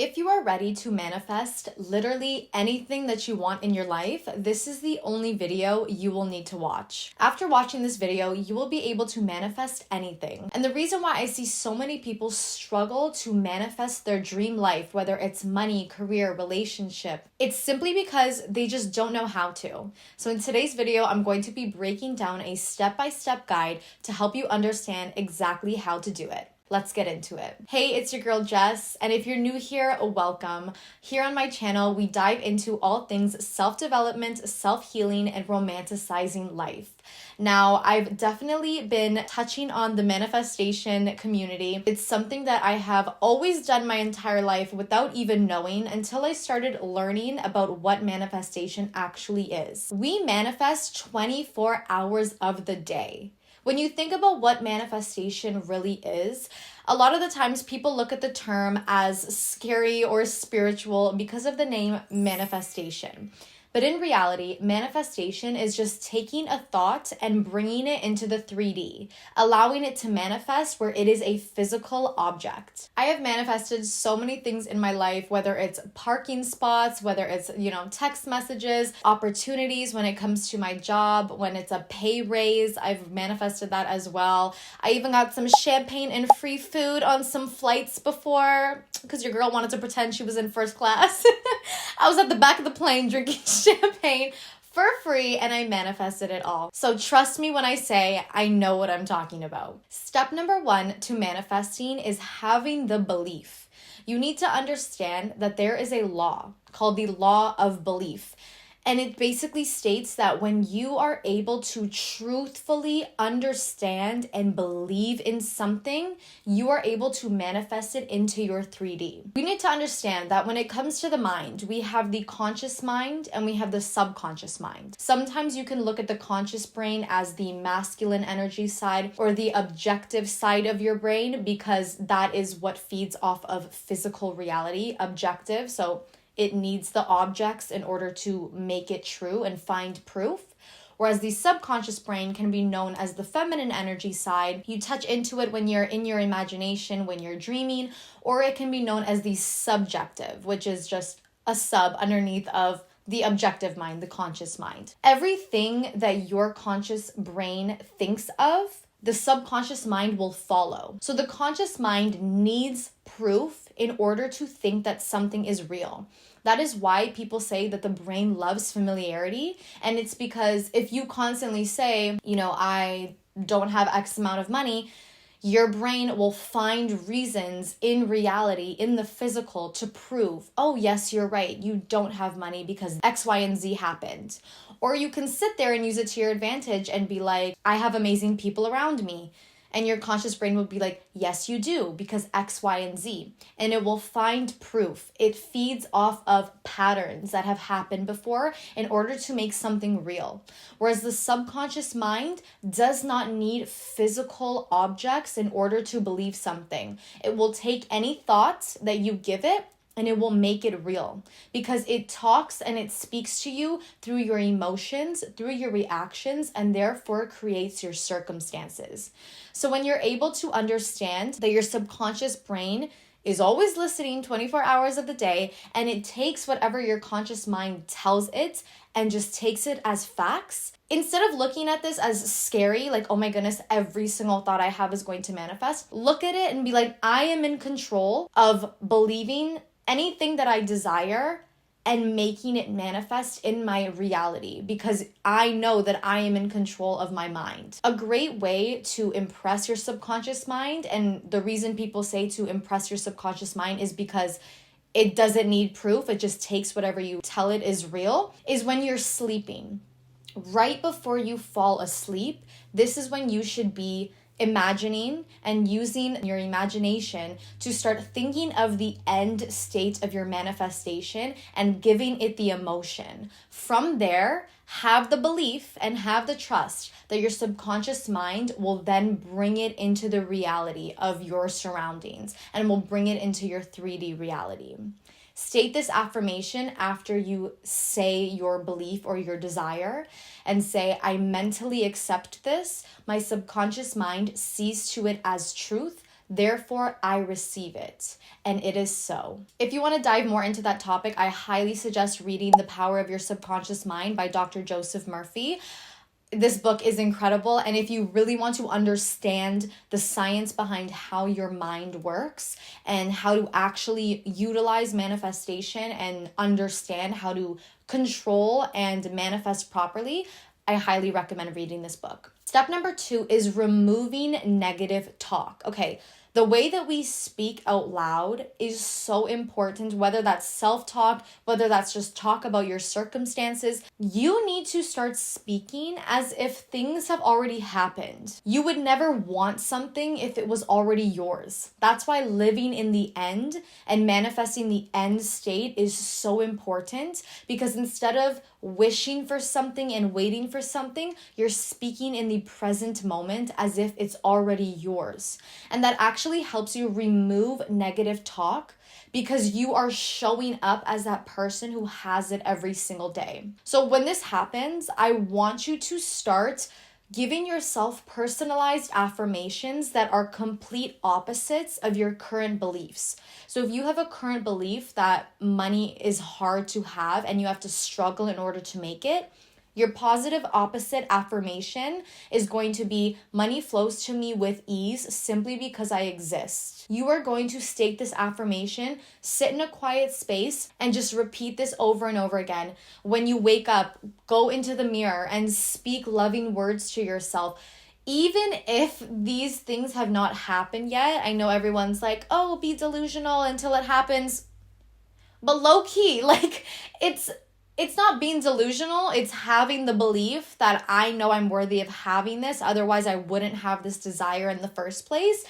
If you are ready to manifest literally anything that you want in your life, this is the only video you will need to watch. After watching this video, you will be able to manifest anything. And the reason why I see so many people struggle to manifest their dream life, whether it's money, career, relationship, it's simply because they just don't know how to. So in today's video, I'm going to be breaking down a step-by-step guide to help you understand exactly how to do it. Let's get into it. Hey, it's your girl Jess, and if you're new here, welcome. Here on my channel, we dive into all things self-development, self-healing, and romanticizing life. Now, I've definitely been touching on the manifestation community. It's something that I have always done my entire life without even knowing until I started learning about what manifestation actually is. We manifest 24 hours of the day. When you think about what manifestation really is, a lot of the times people look at the term as scary or spiritual because of the name manifestation. But in reality, manifestation is just taking a thought and bringing it into the 3D, allowing it to manifest where it is a physical object. I have manifested so many things in my life, whether it's parking spots, whether it's, text messages, opportunities when it comes to my job, when it's a pay raise, I've manifested that as well. I even got some champagne and free food on some flights before because your girl wanted to pretend she was in first class. I was at the back of the plane drinking champagne for free and I manifested it all. So trust me when I say I know what I'm talking about. Step number 1 to manifesting is having the belief. You need to understand that there is a law called the law of belief. And it basically states that when you are able to truthfully understand and believe in something, you are able to manifest it into your 3D. We need to understand that when it comes to the mind, we have the conscious mind and we have the subconscious mind. Sometimes you can look at the conscious brain as the masculine energy side or the objective side of your brain because that is what feeds off of physical reality, objective. So it needs the objects in order to make it true and find proof. Whereas the subconscious brain can be known as the feminine energy side. You touch into it when you're in your imagination, when you're dreaming, or it can be known as the subjective, which is just a sub underneath of the objective mind, the conscious mind. Everything that your conscious brain thinks of, the subconscious mind will follow. So the conscious mind needs proof in order to think that something is real. That is why people say that the brain loves familiarity. And it's because if you constantly say, I don't have X amount of money, your brain will find reasons in reality, in the physical, to prove, oh, yes, you're right. You don't have money because X, Y, and Z happened. Or you can sit there and use it to your advantage and be like, I have amazing people around me. And your conscious brain will be like, yes, you do, because X, Y, and Z. And it will find proof. It feeds off of patterns that have happened before in order to make something real. Whereas the subconscious mind does not need physical objects in order to believe something. It will take any thoughts that you give it and it will make it real because it talks and it speaks to you through your emotions, through your reactions, and therefore creates your circumstances. So when you're able to understand that your subconscious brain is always listening 24 hours of the day and it takes whatever your conscious mind tells it and just takes it as facts, instead of looking at this as scary, like, oh my goodness, every single thought I have is going to manifest, look at it and be like, I am in control of believing anything that I desire and making it manifest in my reality because I know that I am in control of my mind. A great way to impress your subconscious mind, and the reason people say to impress your subconscious mind is because it doesn't need proof, it just takes whatever you tell it is real, is when you're sleeping. Right before you fall asleep, this is when you should be imagining and using your imagination to start thinking of the end state of your manifestation and giving it the emotion. From there, have the belief and have the trust that your subconscious mind will then bring it into the reality of your surroundings and will bring it into your 3D reality. State this affirmation after you say your belief or your desire and say, I mentally accept this. My subconscious mind sees to it as truth Therefore, I receive it, and it is so. If you want to dive more into that topic, I highly suggest reading The Power of Your Subconscious Mind by Dr. Joseph Murphy. This book is incredible, and if you really want to understand the science behind how your mind works and how to actually utilize manifestation and understand how to control and manifest properly, I highly recommend reading this book. Step number 2 is removing negative talk. Okay, the way that we speak out loud is so important, whether that's self-talk, whether that's just talk about your circumstances. You need to start speaking as if things have already happened. You would never want something if it was already yours. That's why living in the end and manifesting the end state is so important, because instead of wishing for something and waiting for something, you're speaking in the present moment as if it's already yours. And that actually helps you remove negative talk, because you are showing up as that person who has it every single day. So when this happens, I want you to start giving yourself personalized affirmations that are complete opposites of your current beliefs. So if you have a current belief that money is hard to have and you have to struggle in order to make it, your positive opposite affirmation is going to be, money flows to me with ease simply because I exist. You are going to state this affirmation, sit in a quiet space, and just repeat this over and over again. When you wake up, go into the mirror and speak loving words to yourself. Even if these things have not happened yet, I know everyone's like, oh, be delusional until it happens. But low key, like, it's not being delusional, it's having the belief that I know I'm worthy of having this, otherwise I wouldn't have this desire in the first place.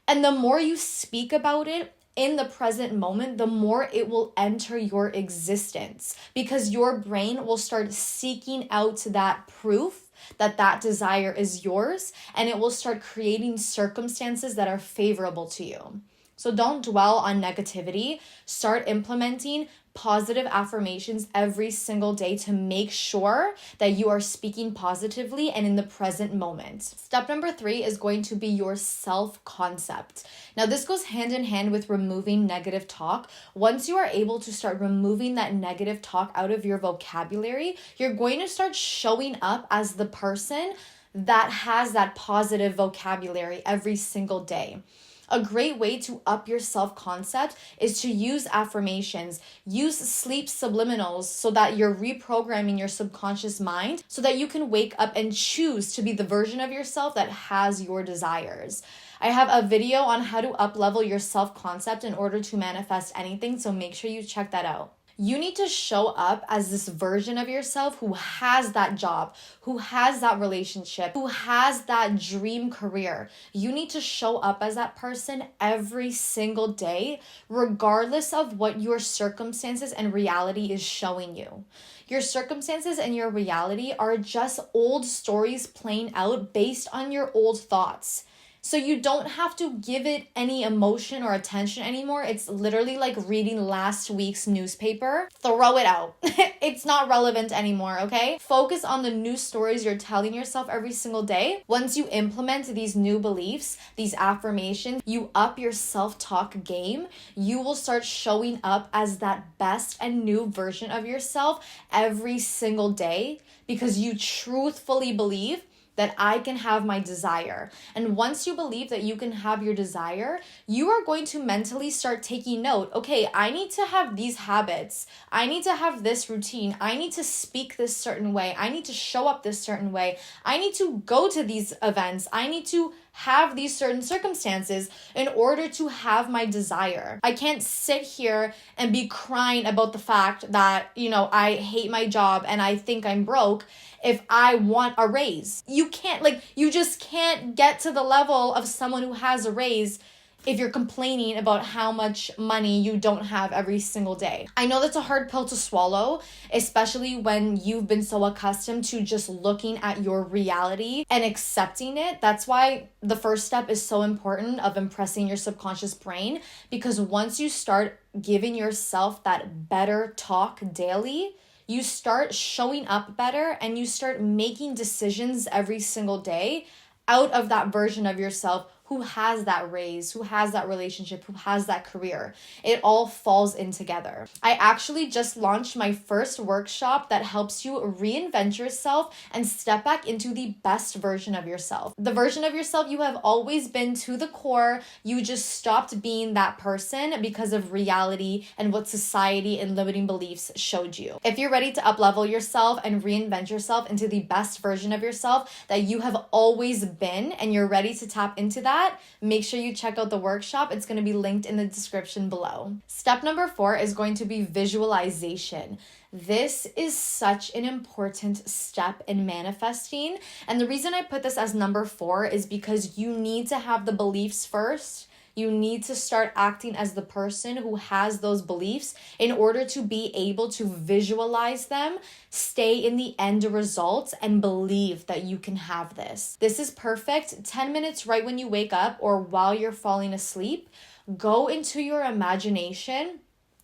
And the more you speak about it in the present moment, the more it will enter your existence, because your brain will start seeking out that proof that that desire is yours, and it will start creating circumstances that are favorable to you. So don't dwell on negativity. Start implementing positive affirmations every single day to make sure that you are speaking positively and in the present moment. Step number 3 is going to be your self-concept. Now, this goes hand in hand with removing negative talk. Once you are able to start removing that negative talk out of your vocabulary, you're going to start showing up as the person that has that positive vocabulary every single day. A great way to up your self-concept is to use affirmations, use sleep subliminals so that you're reprogramming your subconscious mind so that you can wake up and choose to be the version of yourself that has your desires. I have a video on how to up-level your self-concept in order to manifest anything, so make sure you check that out. You need to show up as this version of yourself who has that job, who has that relationship, who has that dream career. You need to show up as that person every single day, regardless of what your circumstances and reality is showing you. Your circumstances and your reality are just old stories playing out based on your old thoughts. So you don't have to give it any emotion or attention anymore. It's literally like reading last week's newspaper. Throw it out. It's not relevant anymore, okay? Focus on the new stories you're telling yourself every single day. Once you implement these new beliefs, these affirmations, you up your self-talk game, you will start showing up as that best and new version of yourself every single day, because you truthfully believe that I can have my desire. And once you believe that you can have your desire, you are going to mentally start taking note. Okay, I need to have these habits. I need to have this routine. I need to speak this certain way. I need to show up this certain way. I need to go to these events. I need to have these certain circumstances in order to have my desire. I can't sit here and be crying about the fact that, I hate my job and I think I'm broke if I want a raise. You just can't get to the level of someone who has a raise if you're complaining about how much money you don't have every single day. I know that's a hard pill to swallow, especially when you've been so accustomed to just looking at your reality and accepting it. That's why the first step is so important of impressing your subconscious brain, because once you start giving yourself that better talk daily, you start showing up better and you start making decisions every single day out of that version of yourself who has that raise, who has that relationship, who has that career. It all falls in together. I actually just launched my first workshop that helps you reinvent yourself and step back into the best version of yourself. The version of yourself you have always been to the core. You just stopped being that person because of reality and what society and limiting beliefs showed you. If you're ready to up-level yourself and reinvent yourself into the best version of yourself that you have always been, and you're ready to tap into that, make sure you check out the workshop. It's going to be linked in the description below. Step number 4 is going to be visualization. This is such an important step in manifesting. And the reason I put this as number 4 is because you need to have the beliefs first. You need to start acting as the person who has those beliefs in order to be able to visualize them, stay in the end results, and believe that you can have this. This is perfect. 10 minutes right when you wake up or while you're falling asleep, go into your imagination.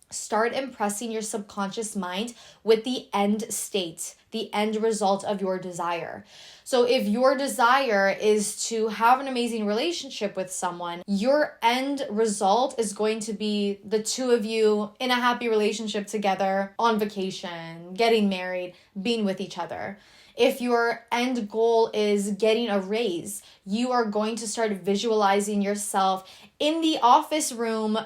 Start impressing your subconscious mind with the end state, the end result of your desire. So if your desire is to have an amazing relationship with someone, your end result is going to be the two of you in a happy relationship together, on vacation, getting married, being with each other. If your end goal is getting a raise, you are going to start visualizing yourself in the office room,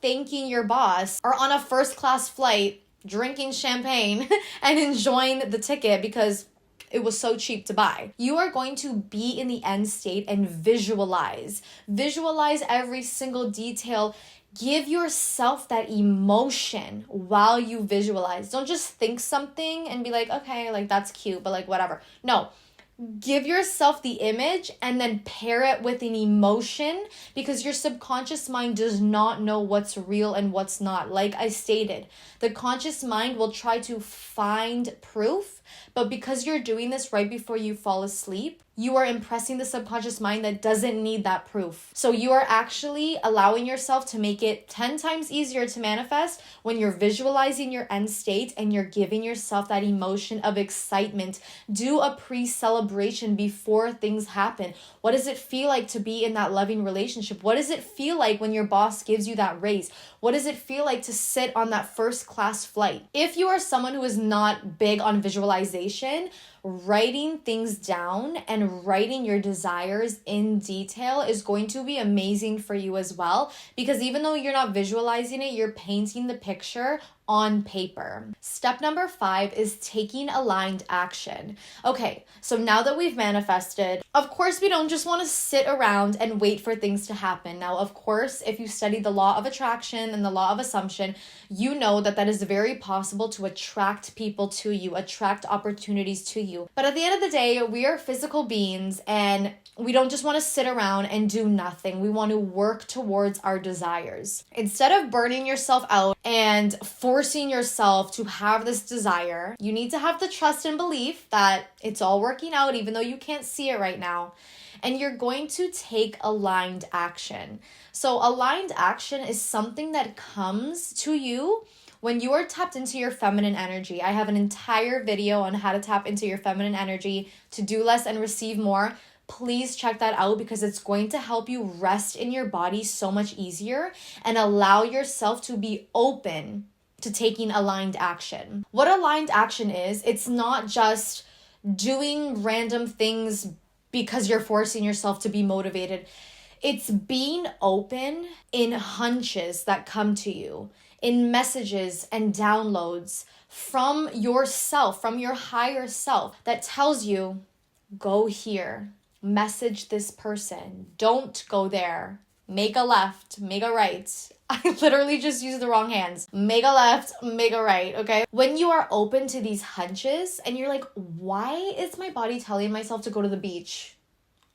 thanking your boss, or on a first-class flight, drinking champagne and enjoying the ticket because it was so cheap to buy. You are going to be in the end state and visualize. Visualize every single detail. Give yourself that emotion while you visualize. Don't just think something and be like, okay, like that's cute, but like whatever. No. Give yourself the image and then pair it with an emotion, because your subconscious mind does not know what's real and what's not. Like I stated, the conscious mind will try to find proof, but because you're doing this right before you fall asleep, you are impressing the subconscious mind that doesn't need that proof. So you are actually allowing yourself to make it 10 times easier to manifest when you're visualizing your end state and you're giving yourself that emotion of excitement. Do a pre-celebration before things happen. What does it feel like to be in that loving relationship? What does it feel like when your boss gives you that raise? What does it feel like to sit on that first class flight? If you are someone who is not big on visualization, writing things down and writing your desires in detail is going to be amazing for you as well, because even though you're not visualizing it, you're painting the picture on paper. Step number 5 is taking aligned action. Okay, so now that we've manifested, of course, we don't just want to sit around and wait for things to happen. Now, of course, if you study the law of attraction and the law of assumption, you know that that is very possible to attract people to you, attract opportunities to you. But at the end of the day, we are physical beings and we don't just want to sit around and do nothing. We want to work towards our desires. Instead of burning yourself out and forcing yourself to have this desire, you need to have the trust and belief that it's all working out even though you can't see it right now. And you're going to take aligned action. So aligned action is something that comes to you when you are tapped into your feminine energy. I have an entire video on how to tap into your feminine energy to do less and receive more. Please check that out because it's going to help you rest in your body so much easier and allow yourself to be open to taking aligned action. What aligned action is, it's not just doing random things because you're forcing yourself to be motivated. It's being open in hunches that come to you, in messages and downloads from yourself, from your higher self that tells you, go here. Message this person. Don't go there. Make a left, make a right. I literally just used the wrong hands. Make a left, make a right, okay? When you are open to these hunches and you're like, why is my body telling myself to go to the beach?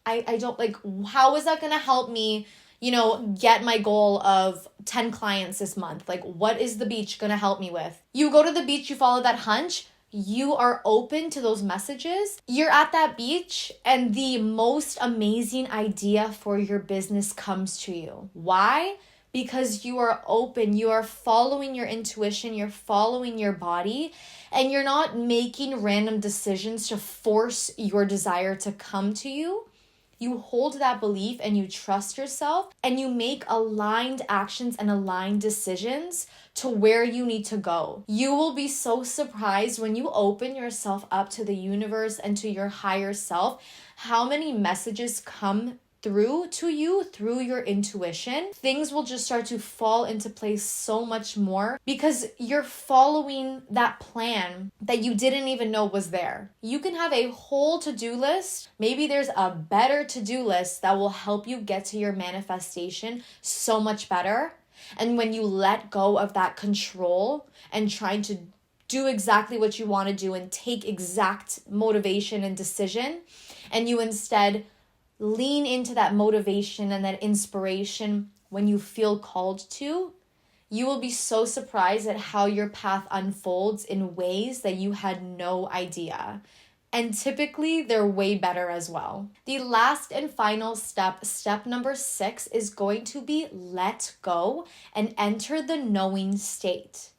I don't like, how is that gonna help me, get my goal of 10 clients this month? Like, what is the beach gonna help me with? You go to the beach, you follow that hunch, you are open to those messages. You're at that beach and the most amazing idea for your business comes to you. Why? Because you are open, you are following your intuition, you're following your body, and you're not making random decisions to force your desire to come to you. You hold that belief and you trust yourself and you make aligned actions and aligned decisions to where you need to go. You will be so surprised when you open yourself up to the universe and to your higher self, how many messages come through to you through your intuition. Things will just start to fall into place so much more because you're following that plan that you didn't even know was there. You can have a whole to-do list. Maybe there's a better to-do list that will help you get to your manifestation so much better. And when you let go of that control and trying to do exactly what you want to do and take exact motivation and decision, and you instead lean into that motivation and that inspiration when you feel called to, you will be so surprised at how your path unfolds in ways that you had no idea. And typically, they're way better as well. The last and final step, step number 6, is going to be let go and enter the knowing state.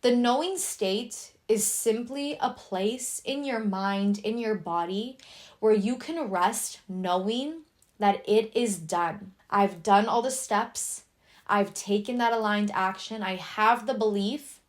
The knowing state is simply a place in your mind, in your body, where you can rest knowing that it is done. I've done all the steps. I've taken that aligned action. I have the belief.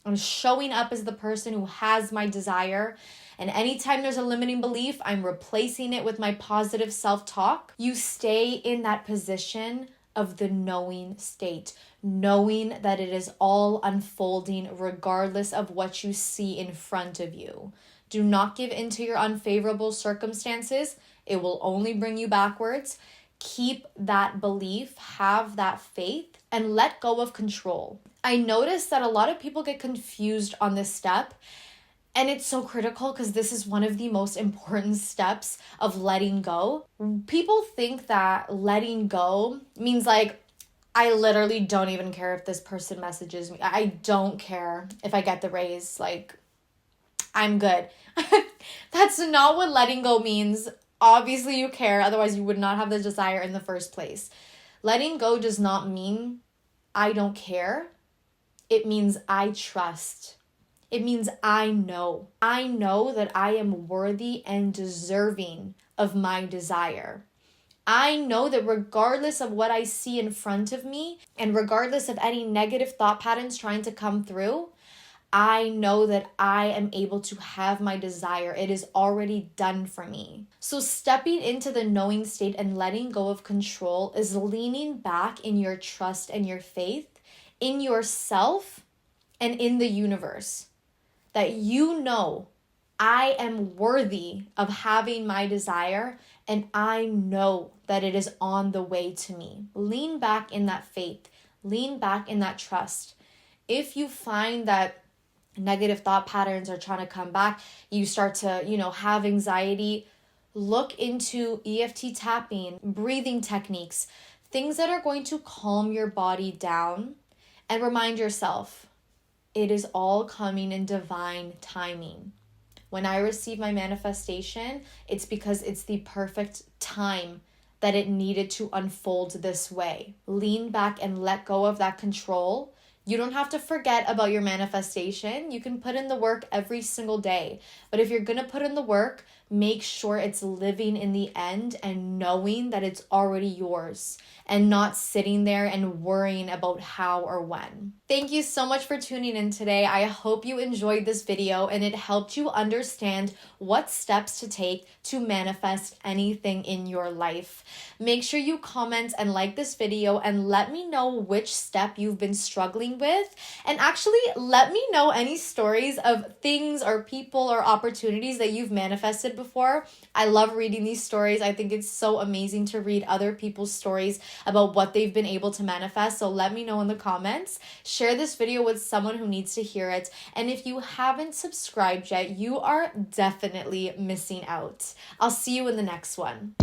I'm showing up as the person who has my desire. And anytime there's a limiting belief, I'm replacing it with my positive self-talk. You stay in that position of the knowing state, knowing that it is all unfolding regardless of what you see in front of you. Do not give in to your unfavorable circumstances. It will only bring you backwards. Keep that belief, have that faith, and let go of control. I noticed that a lot of people get confused on this step, and it's so critical because this is one of the most important steps of letting go. People think that letting go means like, I literally don't even care if this person messages me. I don't care if I get the raise. Like, I'm good. That's not what letting go means. Obviously you care, otherwise you would not have the desire in the first place. Letting go does not mean I don't care. It means I trust. It means I know. I know that I am worthy and deserving of my desire. I know that regardless of what I see in front of me and regardless of any negative thought patterns trying to come through, I know that I am able to have my desire. It is already done for me. So stepping into the knowing state and letting go of control is leaning back in your trust and your faith in yourself and in the universe. That you know I am worthy of having my desire and I know that it is on the way to me. Lean back in that faith. Lean back in that trust. If you find that negative thought patterns are trying to come back, you start to, have anxiety, look into EFT tapping, breathing techniques, things that are going to calm your body down, and remind yourself, it is all coming in divine timing. When I receive my manifestation, it's because it's the perfect time that it needed to unfold this way. Lean back and let go of that control. You don't have to forget about your manifestation. You can put in the work every single day. But if you're going to put in the work, make sure it's living in the end and knowing that it's already yours and not sitting there and worrying about how or when. Thank you so much for tuning in today. I hope you enjoyed this video and it helped you understand what steps to take to manifest anything in your life. Make sure you comment and like this video and let me know which step you've been struggling with. And actually, let me know any stories of things or people or opportunities that you've manifested before. I love reading these stories. I think it's so amazing to read other people's stories about what they've been able to manifest. So let me know in the comments. Share this video with someone who needs to hear it. And if you haven't subscribed yet, you are definitely missing out. I'll see you in the next one.